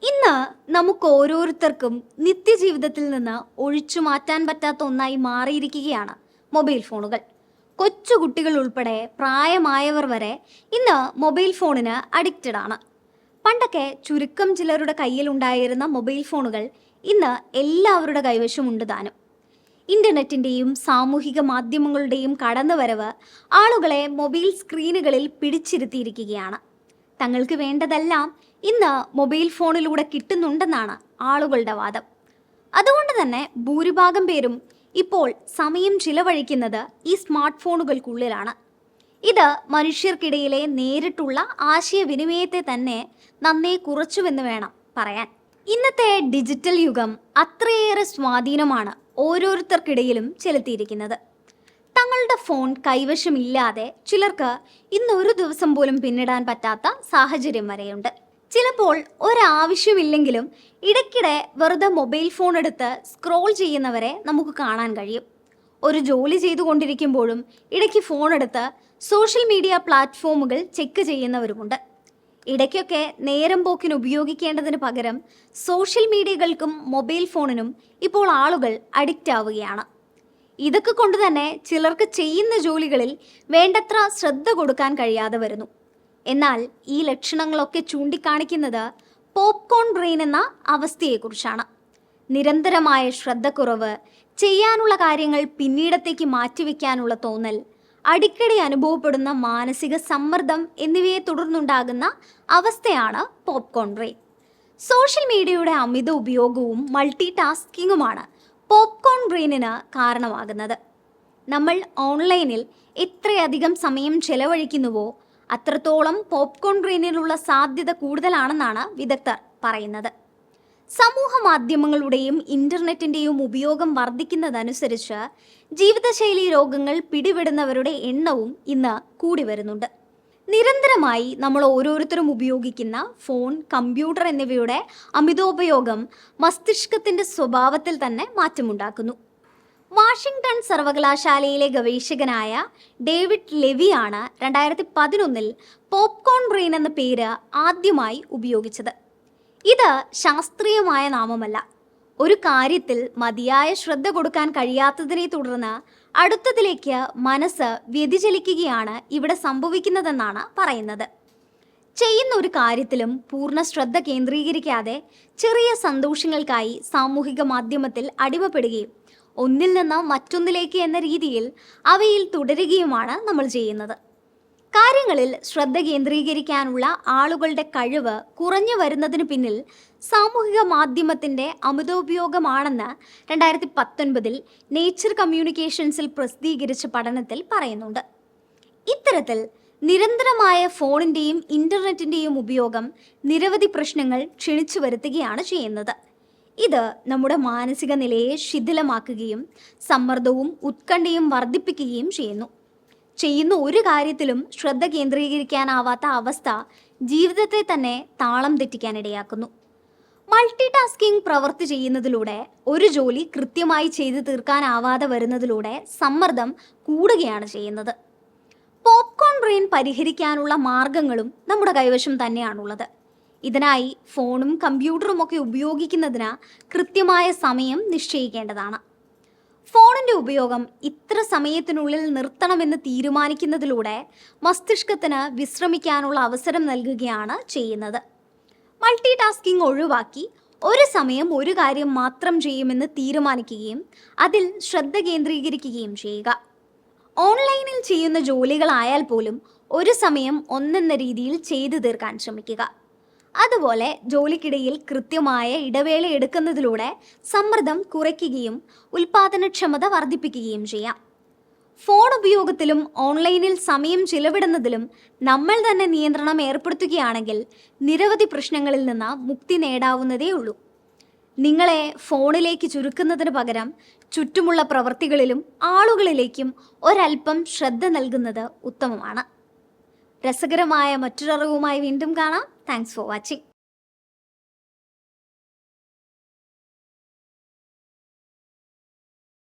ഇന്ന് നമുക്ക് ഓരോരുത്തർക്കും നിത്യജീവിതത്തിൽ നിന്ന് ഒഴിച്ചു മാറ്റാൻ പറ്റാത്ത ഒന്നായി മാറിയിരിക്കുകയാണ് മൊബൈൽ ഫോണുകൾ. കൊച്ചുകുട്ടികൾ ഉൾപ്പെടെ പ്രായമായവർ വരെ ഇന്ന് മൊബൈൽ ഫോണിന് അഡിക്റ്റഡ് ആണ്. പണ്ടൊക്കെ ചുരുക്കം ചിലരുടെ കയ്യിലുണ്ടായിരുന്ന മൊബൈൽ ഫോണുകൾ ഇന്ന് എല്ലാവരുടെ കൈവശമുണ്ട് താനും. ഇന്റർനെറ്റിന്റെയും സാമൂഹിക മാധ്യമങ്ങളുടെയും കടന്നുവരവ് ആളുകളെ മൊബൈൽ സ്ക്രീനുകളിൽ പിടിച്ചിരുത്തിയിരിക്കുകയാണ്. തങ്ങൾക്ക് വേണ്ടതെല്ലാം ഇന്ന് മൊബൈൽ ഫോണിലൂടെ കിട്ടുന്നുണ്ടെന്നാണ് ആളുകളുടെ വാദം. അതുകൊണ്ട് തന്നെ ഭൂരിഭാഗം പേരും ഇപ്പോൾ സമയം ചിലവഴിക്കുന്നത് ഈ സ്മാർട്ട് ഫോണുകൾക്കുള്ളിലാണ്. ഇത് മനുഷ്യർക്കിടയിലെ നേരിട്ടുള്ള ആശയവിനിമയത്തെ തന്നെ നന്നേ കുറച്ചുവെന്ന് വേണം പറയാൻ. ഇന്നത്തെ ഡിജിറ്റൽ യുഗം അത്രയേറെ സ്വാധീനമാണ് ഓരോരുത്തർക്കിടയിലും ചെലുത്തിയിരിക്കുന്നത്. തങ്ങളുടെ ഫോൺ കൈവശമില്ലാതെ ചിലർക്ക് ഇന്നൊരു ദിവസം പോലും പിന്നിടാൻ പറ്റാത്ത സാഹചര്യം വരെയുണ്ട്. ചിലപ്പോൾ ഒരാവശ്യമില്ലെങ്കിലും ഇടയ്ക്കിടെ വെറുതെ മൊബൈൽ ഫോൺ എടുത്ത് സ്ക്രോൾ ചെയ്യുന്നവരെ നമുക്ക് കാണാൻ കഴിയും. ഒരു ജോലി ചെയ്തുകൊണ്ടിരിക്കുമ്പോഴും ഇടയ്ക്ക് ഫോൺ എടുത്ത് സോഷ്യൽ മീഡിയ പ്ലാറ്റ്ഫോമുകൾ ചെക്ക് ചെയ്യുന്നവരുമുണ്ട്. ഇടയ്ക്കൊക്കെ നേരം പോക്കിന് ഉപയോഗിക്കേണ്ടതിന് പകരം സോഷ്യൽ മീഡിയകൾക്കും മൊബൈൽ ഫോണിനും ഇപ്പോൾ ആളുകൾ അഡിക്റ്റ് ആവുകയാണ്. ഇതൊക്കെ കൊണ്ട് തന്നെ ചിലർക്ക് ചെയ്യുന്ന ജോലികളിൽ വേണ്ടത്ര ശ്രദ്ധ കൊടുക്കാൻ കഴിയാതെ വരുന്നു. എന്നാൽ ഈ ലക്ഷണങ്ങളൊക്കെ ചൂണ്ടിക്കാണിക്കുന്നത് പോപ്കോൺ ബ്രെയിൻ എന്ന അവസ്ഥയെക്കുറിച്ചാണ്. നിരന്തരമായ ശ്രദ്ധക്കുറവ്, ചെയ്യാനുള്ള കാര്യങ്ങൾ പിന്നീടത്തേക്ക് മാറ്റിവെക്കാനുള്ള തോന്നൽ, അടിക്കടി അനുഭവപ്പെടുന്ന മാനസിക സമ്മർദ്ദം എന്നിവയെ തുടർന്നുണ്ടാകുന്ന അവസ്ഥയാണ് പോപ്കോൺ ബ്രെയിൻ. സോഷ്യൽ മീഡിയയുടെ അമിത ഉപയോഗവും മൾട്ടി ടാസ്കിങ്ങുമാണ് പോപ്കോൺ ബ്രെയിനിന് കാരണമാകുന്നത്. നമ്മൾ ഓൺലൈനിൽ എത്രയധികം സമയം ചെലവഴിക്കുന്നുവോ അത്രത്തോളം പോപ്കോൺ ബ്രെയിനിലുള്ള സാധ്യത കൂടുതലാണെന്നാണ് വിദഗ്ധർ പറയുന്നത്. സമൂഹ മാധ്യമങ്ങളുടെയും ഇന്റർനെറ്റിന്റെയും ഉപയോഗം വർദ്ധിക്കുന്നതനുസരിച്ച് ജീവിതശൈലി രോഗങ്ങൾ പിടിപെടുന്നവരുടെ എണ്ണവും ഇന്ന് കൂടി വരുന്നുണ്ട്. നിരന്തരമായി നമ്മൾ ഓരോരുത്തരും ഉപയോഗിക്കുന്ന ഫോൺ, കമ്പ്യൂട്ടർ എന്നിവയുടെ അമിതോപയോഗം മസ്തിഷ്കത്തിന്റെ സ്വഭാവത്തിൽ തന്നെ മാറ്റമുണ്ടാക്കുന്നു. വാഷിംഗ്ടൺ സർവകലാശാലയിലെ ഗവേഷകനായ ഡേവിഡ് ലെവിയാണ് 2011 പോപ്കോൺ ബ്രെയിൻ എന്ന പേര് ആദ്യമായി ഉപയോഗിച്ചത്. ഇത് ശാസ്ത്രീയമായ നാമമല്ല. ഒരു കാര്യത്തിൽ മതിയായ ശ്രദ്ധ കൊടുക്കാൻ കഴിയാത്തതിനെ തുടർന്ന് അടുത്തതിലേക്ക് മനസ്സ് വ്യതിചലിക്കുകയാണ് ഇവിടെ സംഭവിക്കുന്നതെന്നാണ് പറയുന്നത്. ചെയ്യുന്ന ഒരു കാര്യത്തിലും പൂർണ്ണ ശ്രദ്ധ കേന്ദ്രീകരിക്കാതെ ചെറിയ സന്തോഷങ്ങൾക്കായി സാമൂഹിക മാധ്യമത്തിൽ അടിമപ്പെടുകയും ഒന്നിൽ നിന്ന് മറ്റൊന്നിലേക്ക് എന്ന രീതിയിൽ അവയിൽ തുടരുകയുമാണ് നമ്മൾ ചെയ്യുന്നത്. കാര്യങ്ങളിൽ ശ്രദ്ധ കേന്ദ്രീകരിക്കാനുള്ള ആളുകളുടെ കഴിവ് കുറഞ്ഞു വരുന്നതിന് പിന്നിൽ സാമൂഹിക മാധ്യമത്തിൻ്റെ അമിതോപയോഗമാണെന്ന് 2019 നേച്ചർ കമ്മ്യൂണിക്കേഷൻസിൽ പ്രസിദ്ധീകരിച്ച പഠനത്തിൽ പറയുന്നുണ്ട്. ഇത്തരത്തിൽ നിരന്തരമായ ഫോണിൻ്റെയും ഇൻ്റർനെറ്റിൻ്റെയും ഉപയോഗം നിരവധി പ്രശ്നങ്ങൾ ക്ഷണിച്ചു വരുത്തുകയാണ് ചെയ്യുന്നത്. ഇത് നമ്മുടെ മാനസിക നിലയെ ശിഥിലമാക്കുകയും സമ്മർദ്ദവും ഉത്കണ്ഠയും വർദ്ധിപ്പിക്കുകയും ചെയ്യുന്ന ഒരു കാര്യത്തിലും ശ്രദ്ധ കേന്ദ്രീകരിക്കാനാവാത്ത അവസ്ഥ ജീവിതത്തെ തന്നെ താളം തെറ്റിക്കാനിടയാക്കുന്നു. മൾട്ടി ടാസ്കിംഗ് പ്രവൃത്തി ചെയ്യുന്നതിലൂടെ ഒരു ജോലി കൃത്യമായി ചെയ്തു തീർക്കാനാവാതെ വരുന്നതിലൂടെ സമ്മർദ്ദം കൂടുകയാണ് ചെയ്യുന്നത്. പോപ്കോൺ ബ്രെയിൻ പരിഹരിക്കാനുള്ള മാർഗങ്ങളും നമ്മുടെ കൈവശം തന്നെയാണുള്ളത്. ഇതിനായി ഫോണും കമ്പ്യൂട്ടറും ഒക്കെ ഉപയോഗിക്കുന്നതിന് കൃത്യമായ സമയം നിശ്ചയിക്കേണ്ടതാണ്. ഫോണിൻ്റെ ഉപയോഗം ഇത്ര സമയത്തിനുള്ളിൽ നിർത്തണമെന്ന് തീരുമാനിക്കുന്നതിലൂടെ മസ്തിഷ്കത്തിന് വിശ്രമിക്കാനുള്ള അവസരം നൽകുകയാണ് ചെയ്യുന്നത്. മൾട്ടി ടാസ്കിംഗ് ഒഴിവാക്കി ഒരു സമയം ഒരു കാര്യം മാത്രം ചെയ്യുമെന്ന് തീരുമാനിക്കുകയും അതിൽ ശ്രദ്ധ കേന്ദ്രീകരിക്കുകയും ചെയ്യുക. ഓൺലൈനിൽ ചെയ്യുന്ന ജോലികളായാൽ പോലും ഒരു സമയം ഒന്നെന്ന രീതിയിൽ ചെയ്തു തീർക്കാൻ ശ്രമിക്കുക. അതുപോലെ ജോലിക്കിടയിൽ കൃത്യമായ ഇടവേള എടുക്കുന്നതിലൂടെ സമ്മർദ്ദം കുറയ്ക്കുകയും ഉൽപാദനക്ഷമത വർദ്ധിപ്പിക്കുകയും ചെയ്യാം. ഫോൺ ഉപയോഗത്തിലും ഓൺലൈനിൽ സമയം ചിലവിടുന്നതിലും നമ്മൾ തന്നെ നിയന്ത്രണം ഏർപ്പെടുത്തുകയാണെങ്കിൽ നിരവധി പ്രശ്നങ്ങളിൽ നിന്ന് മുക്തി നേടാവുന്നതേ ഉള്ളൂ. നിങ്ങളെ ഫോണിലേക്ക് ചുരുക്കുന്നതിന് പകരം ചുറ്റുമുള്ള പ്രവൃത്തികളിലും ആളുകളിലേക്കും ഒരൽപ്പം ശ്രദ്ധ നൽകുന്നത് ഉത്തമമാണ്. രസകരമായ മറ്റൊരറിവുമായി വീണ്ടും കാണാം. Thanks for watching.